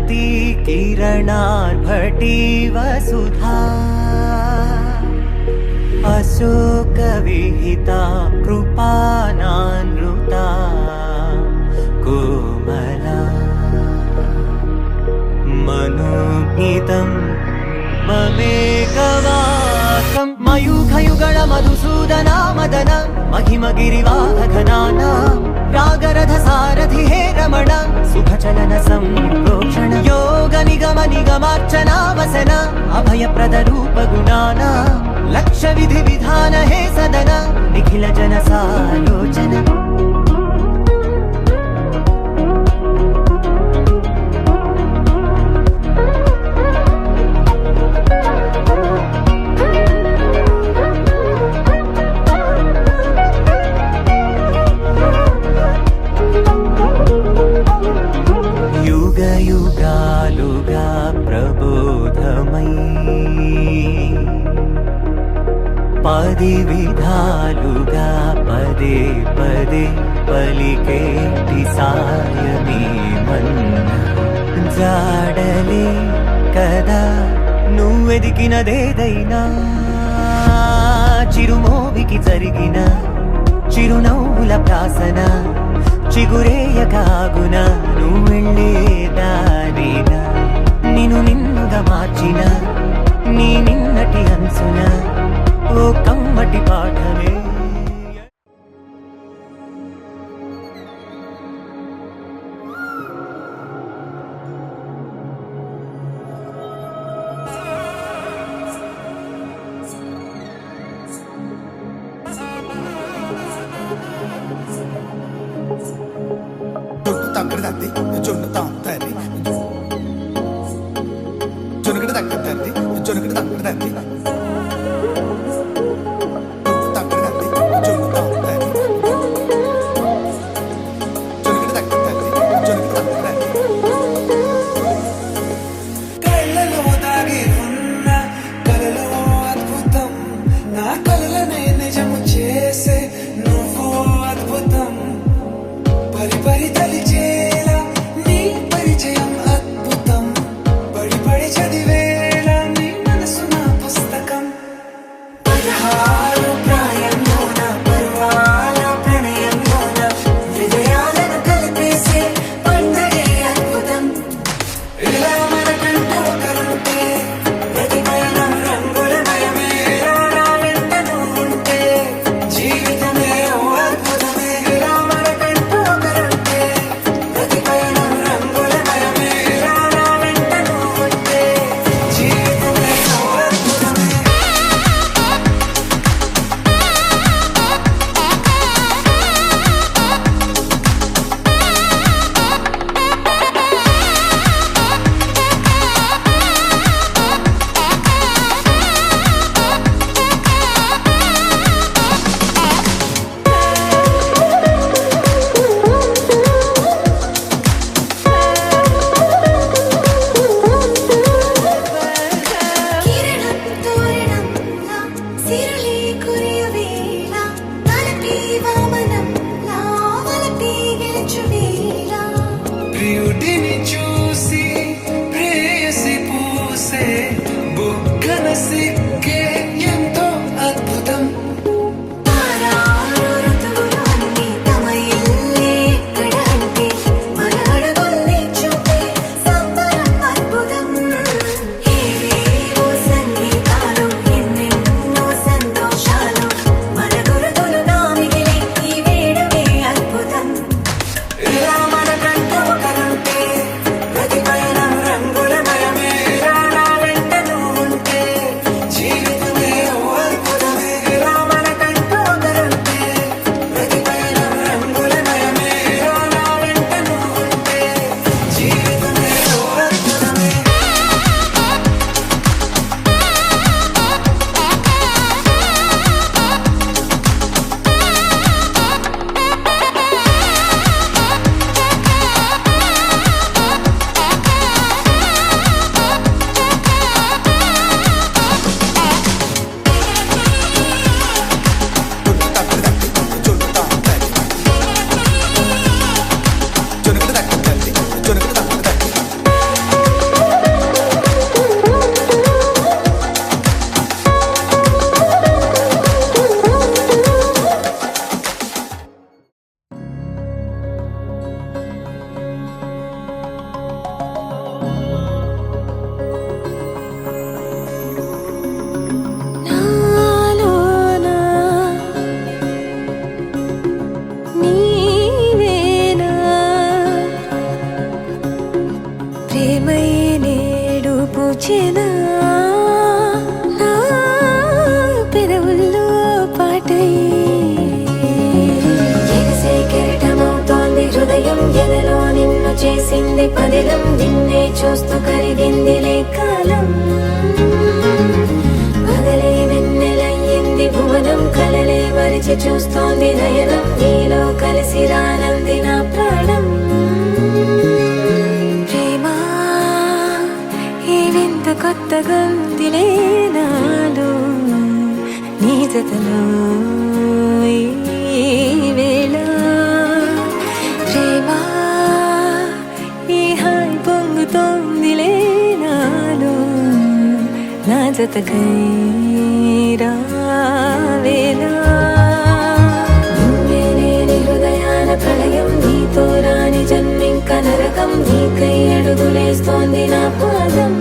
भारती किरणार्भटी वसुधा अशोकविहिता कृपानानृता कोमला मनोज्ञितं ममेकवाकं मयूखयुगळ मधुसूदना मदन महिमगिरिवाहघनाना रागरथ सारथि हे रमण सुखचलन सम्प्रोक्षण योग निगम निगमार्चना वसन अभयप्रद रूप गुणाना लक्ष्य विधि विधान हे सदन निखिल जन सालोचन युगालुगा प्रबोधमयी पदि विधालुगा पदे पदे पलिकेटि सायमे मन्न जाडले कदा నువ్వెదికినదేదైనా చిరుమోవికి జరిగిన చిరునవ్వుల ప్రాసన చిగురేయకాగున నువ్వెళ్ళేదానేనా నిన్ను నిన్నుగా మార్చిన నీ నిన్నటి అంచున ఓ కమ్మటి పాఠమే నిలిచెనా నా పెదవుల్లో పాటై ఎగసే కెరటమవుతోంది హృదయం ఎదలో నిన్ను చేసింది పదిలం నిన్నే చూస్తూ కరిగిందిలే కాలం పగలే వెన్నెలయ్యింది భువనం కలలే మరిచి చూస్తోంది నయనం నీలో కలిసి రానంది నా ప్రాణం ప్రేమ ఈ వింత కొత్తగా ఉందిలే నాలో నీ జతలో ఈ వేళ ప్రేమ ఈ హాయి పొంగుతోందిలే నాలో నా జతకై రావేలా నువ్వే లేని హృదయాల ప్రళయం నీతో రాని జన్మింక నరకం నీకై అడుగులేస్తోంది నా పాదం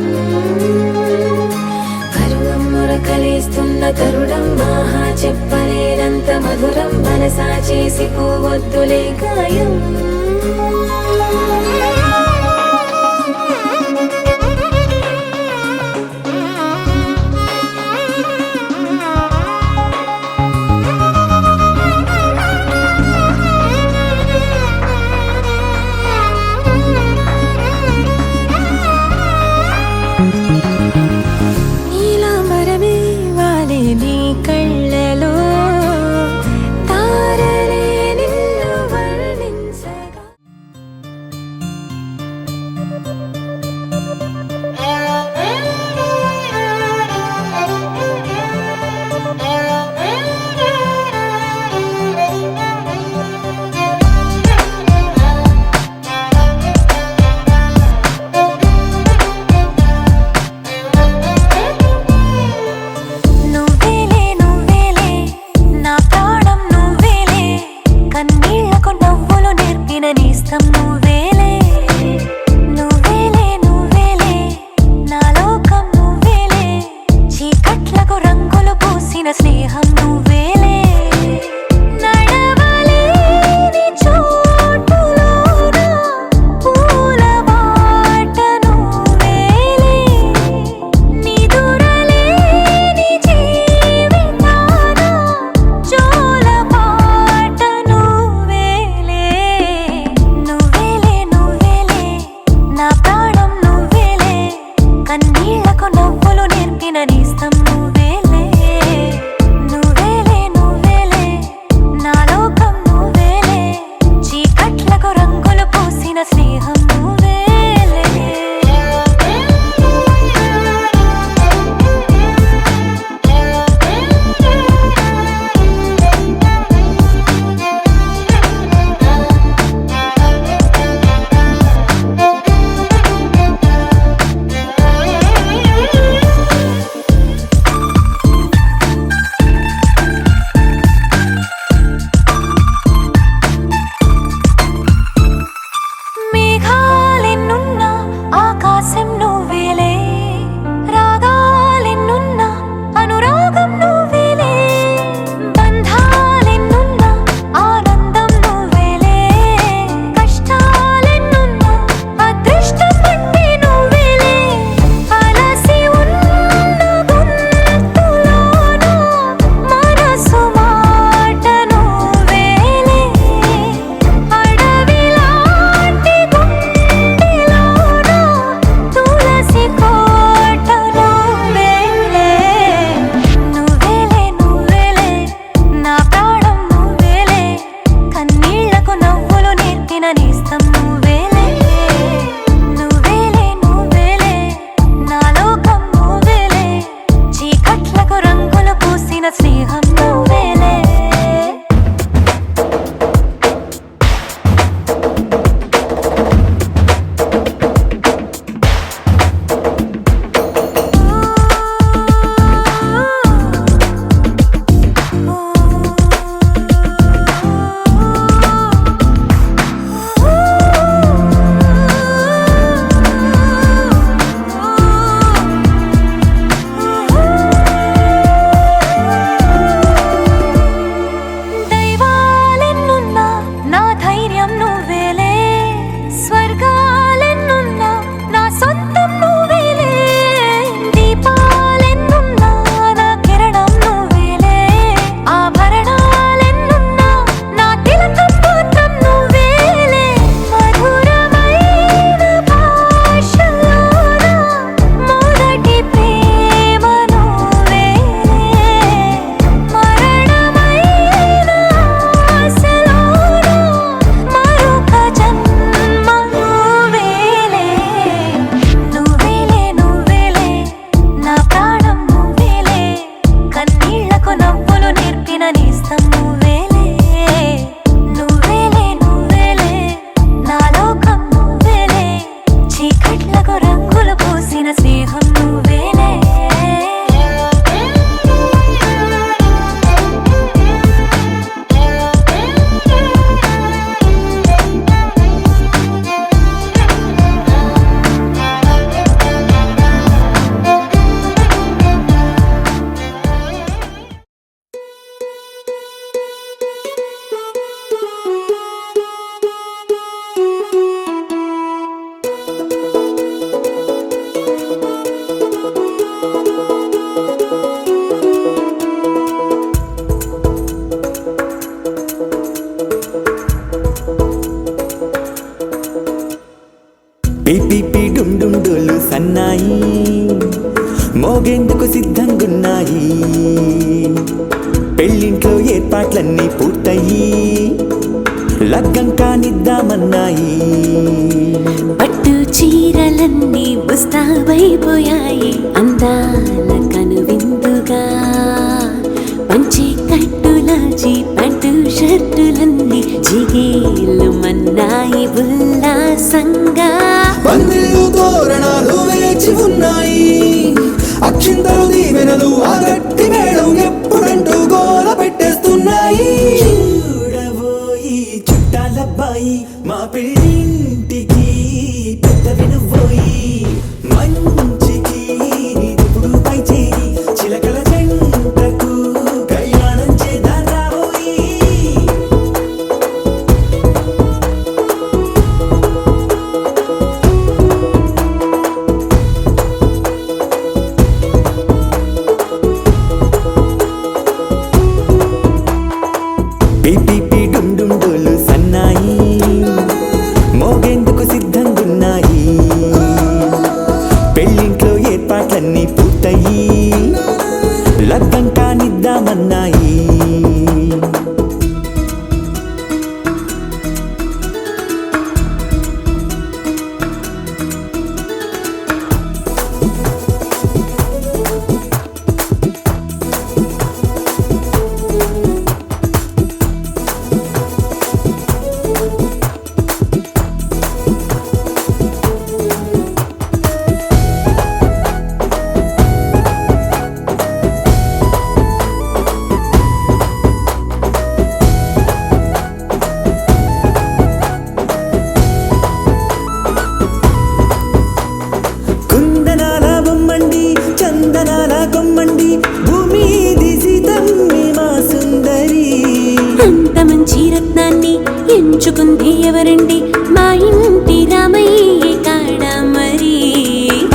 కరువం మురకలేస్తున్న తరుణం ఆహా చెప్పలేనంత మధురం మనసా చేసి పోవద్దులే గాయం సన్నాయి మోగేందుకు సిద్ధంగున్నాయి. పెళ్ళింట్లో ఏర్పాట్లన్నీ పూర్తయి లగ్గం కానిద్దామన్నాయి. పట్టు చీరలన్నీ ముస్తాబైపోయాయి అందాల కనువిందుగా. పంచి కట్టులాచి ప్యాంటు షర్టులన్నీ జిగేలు మన్నాయి ఉల్లాసంగా. పందిళ్ళు తోరణాలు వేచి ఉన్నాయి, అక్షింతలు దీవెనలు ఆ గట్టి మేళం ఎప్పుడంటూ గోల పెట్టేస్తున్నాయి. చూడబోయి చుట్టాలబ్బాయి మా పెళ్ళింటికి పెద్ద వినుబోయి. మంచికి ఇప్పుడు పై చేయి చిలకల జంటకు కళ్యాణం చేద్దాం రాబోయి. పిపి డుమ్ డుమ్ డోలు సన్నాయి మోగేందుకు సిద్ధంగున్నాయి. పెళ్ళింట్లో ఏర్పాట్లన్నీ పూర్తయి లగ్గం కానిద్దామన్నాయి. కుందనాల బొమ్మండి చందనాల కొమ్మండి భూమి సీతమ్మి మా సుందరి. అంత మంచి రత్నాన్ని ఎంచుకుంది ఎవరండి? మా ఇంటి రామయ్య కాడ మరి.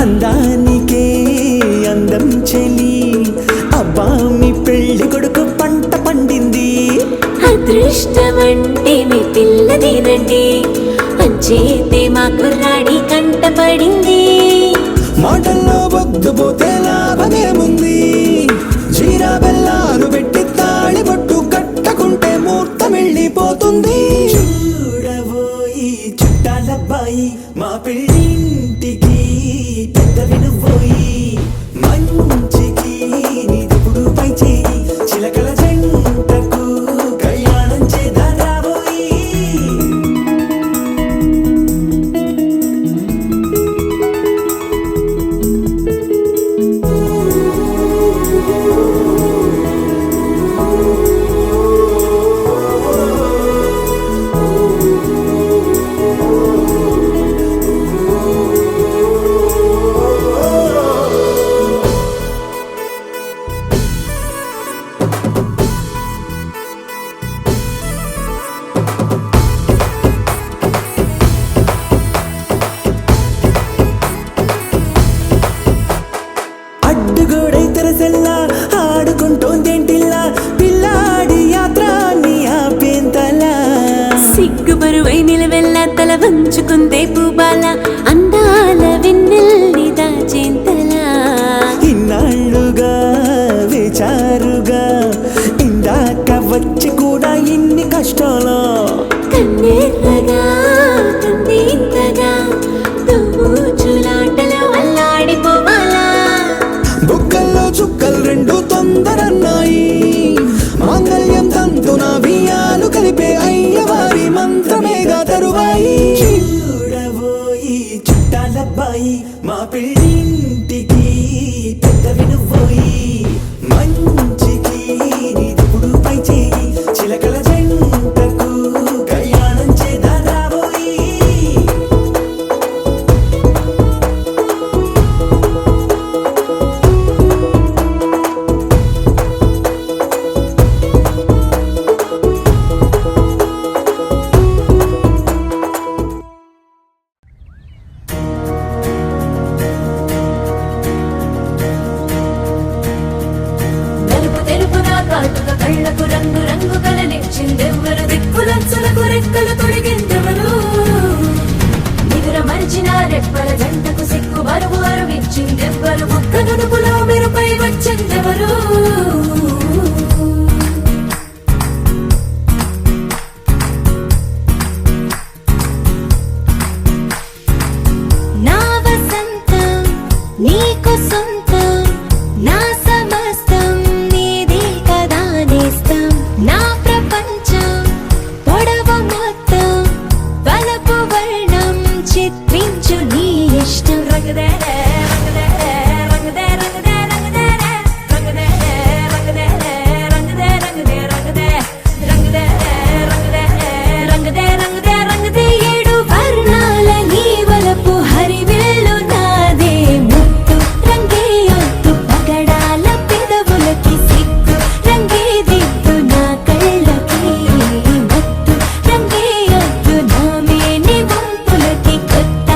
అందానికే అందం చెలి అబ్బా మీ పెళ్లి కొడుకు పంట పండింది. అదృష్టమంటే మీ పిల్లదేనండి, అంచేతే మా కుర్రాడి కంట పడింది. మాటల్లో వద్దుపోతే లాభమేముంది, జీరా బెల్లాలు పెట్టి తాళి బొట్టు కట్టకుంటే ముహూర్తం వెళ్ళిపోతుంది. చూడబోయి చుట్టాలబ్బాయి మా పెళ్ళింటికి పెద్ద వినుబోయి. మంచికి నీదిప్పుడు పై చేయి చిలకల జంటకు కళ్యాణం చేద్దాం రాబోయి. అడ్డుగోడై తెరసెల్లా ఆడుకుంటోందేంటిల్లా పిల్లాడి యాత్ర నీ ఆపేంతలా. సిగ్గుబరువై నిలవెల్లా తల వంచుకుందే పూబాల అందాల వెన్నెల్ని దాచేంతలా. ఇన్నాళ్ళుగా వేచారుగా ఇందాక వచ్చి కూడా ఇన్ని కష్టాలా. కన్నెర్రగా కందింతగా తుమ్ముచులాటలో అల్లాడిపోవాలా. బుక్కల్లో చుక్కలు రెండు తొందరన్నాయి, మాంగళ్యం తంతున బియ్యాలు కలిపే అయ్యవారి మంత్రమేగా తరువాయి. చూడబోయి చుట్టాలబ్బాయి మా పెళ్ళింటికి పెద్ద వినుబోయి. మంచికి నీదిప్పుడు పై చేయి చిలకల జంటకు కళ్యాణం చేద్దాం రాబోయి. కళ్ళకు రంగు రంగు కలనిచ్చిందెవ్వరు? దిక్కులచ్చులకు రెక్కలు తొడిగిందెవరు? నిదుర మరిచిన రెప్పల జంటకు సిగ్గు బరువు వచ్చిందెవ్వరు ఒక్క నునుపులో మెరుపై వచ్చిందెవరు నా వసంతం నీకు సొంతం నా సమస్తం నీది కదా నేస్తం నా ప్రపంచం పొడవు మొత్తం వలపు వర్ణం చిత్రించు నీ ఇష్టం రంగదే రంగదే రంగదే రంగదే రంగదే రంగదే రంగదే రంగదే రంగదే రంగదే రంగదే రంగదే రంగదే రంగదే ఏడు వర్ణాల నీ వలపు హరివేలు నాదే ముత్తు రంగే ఒత్తు పగడాల పెదవులకి సిగ్గు రంగే దిద్దు నా కళ్ళకి మత్తు రంగే ఒత్తు నా మేని వంపులకి కొత్త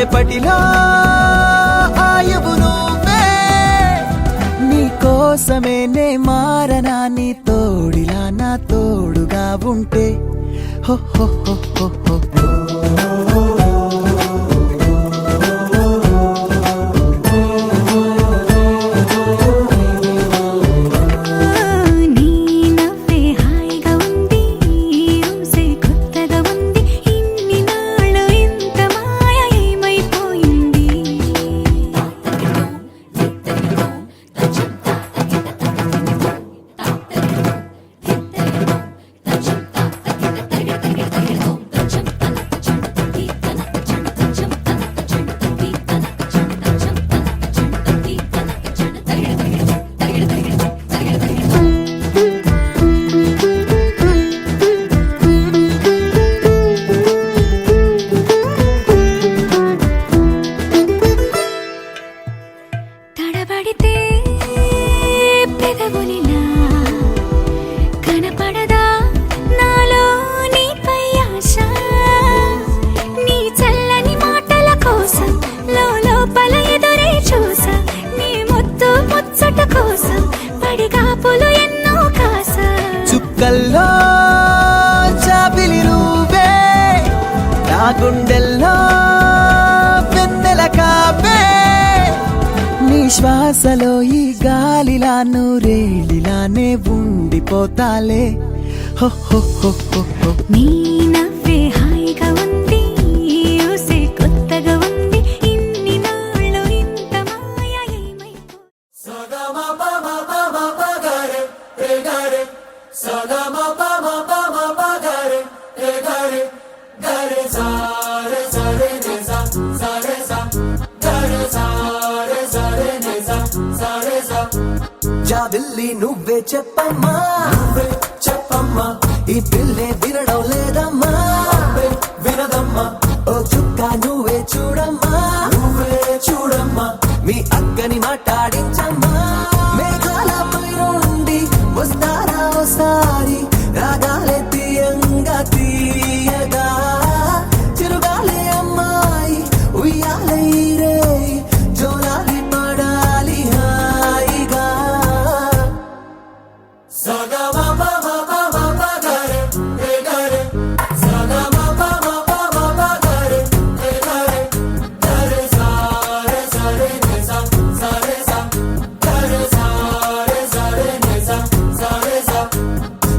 రేపటిలో ఆయువు నువ్వే, నీ కోసమే నే మారనా, నీ తోడిలా నా తోడుగా ఉంటే. హో హో హో హో హో. నీ నవ్వే హాయిగా ఉంది, ఊసే కొత్తగా ఉంది, ఇన్ని నాళ్ళు ఇంత మాయ ఏమైపోయింది. తడబడితే పెదవులిలా కనపడదా నాలో నీపై ఆశ, నీ చల్లని మాటల కోసం లోపల ఎదురే చూసా, నీ ముద్దు ముచ్చట కోసం పడిగాపులు ఎన్నో కాసా. చుక్కల్లో చాపిలి నువ్వే, నా గుండెల్లో వెన్నెల కాపే, నీ శ్వాసలో ఈ గాలిలా నూరేళిలానే ఉండిపోతాలే. హో హో హో హో హో. నీ నవ్వే హాయిగా ఉంది, ఊసే కొత్తగా ఉంది, ఇన్ని నాళ్ళు ఇంత మాయ ఏమైపో. జాబిల్లి నువ్వే చెప్పమ్మా, నువ్వే చెప్పమ్మా, ఈ పిల్లే వినడం లేదమ్మా, వినదమ్మా. ఓ చుక్క నువ్వే చూడమ్మా, నువ్వే చూడమ్మా, మీ అక్కని మాట్లాడించమ్మా. మేఘాలపై నుండి వస్తారా ఓసారి, రాగాలే తీయంగా తీయగా, చిరుగాలే అమ్మాయి ఉయ్యాలే రే, జోలాలి పడాలి హాయిగా.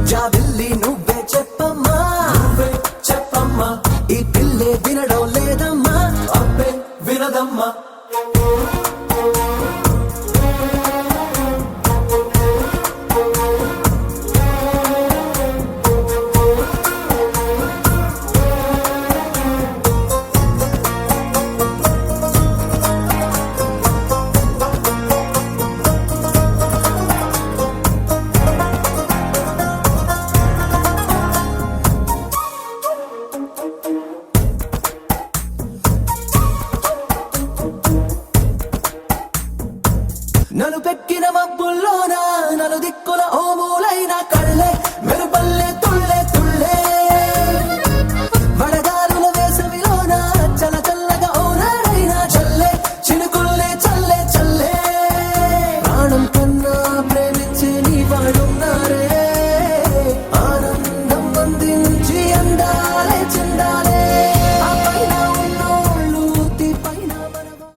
జాబిల్లి నువ్వే చెప్పమ్మా, నువ్వే చెప్పమ్మా, ఈ పిల్లే వినడం లేదమ్మా, అబ్బే వినదమ్మా. నన్ను పెట్టిన మబ్బు